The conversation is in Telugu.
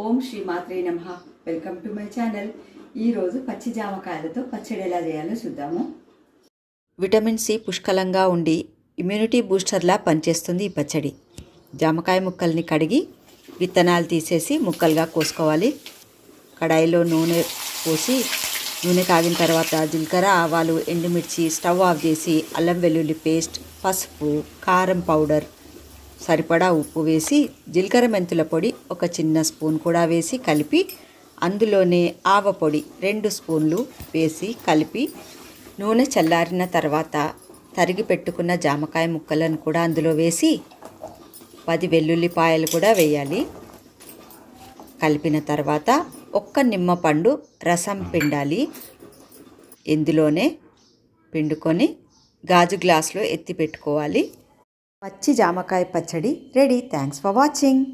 ఓం శ్రీ మాత్రే నమః. Welcome to my channel. ఈరోజు పచ్చి జామకాయలతో పచ్చడి ఎలా చేయాలో చూద్దాము. విటమిన్ సి పుష్కలంగా ఉండి ఇమ్యూనిటీ బూస్టర్లా పనిచేస్తుంది ఈ పచ్చడి. జామకాయ ముక్కల్ని కడిగి విత్తనాలు తీసేసి ముక్కలుగా కోసుకోవాలి. కడాయిలో నూనె పోసి నూనె కాగిన తర్వాత జీలకర్ర, ఆవాలు, ఎండుమిర్చి, స్టవ్ ఆఫ్ చేసి అల్లం వెల్లుల్లి పేస్ట్, పసుపు, కారం పౌడర్, సరిపడా ఉప్పు వేసి జీలకర్ర మెంతుల పొడి ఒక చిన్న స్పూన్ కూడా వేసి కలిపి అందులోనే ఆవపొడి 2 స్పూన్లు వేసి కలిపి నూనె చల్లారిన తర్వాత తరిగి పెట్టుకున్న జామకాయ ముక్కలను కూడా అందులో వేసి 10 వెల్లుల్లిపాయలు కూడా వేయాలి. కలిపిన తర్వాత ఒక్క నిమ్మపండు రసం పిండాలి. ఇందులోనే పిండుకొని గాజు గ్లాసులో ఎత్తి పెట్టుకోవాలి. పచ్చి జామకాయ పచ్చడి రెడీ. Thanks for watching.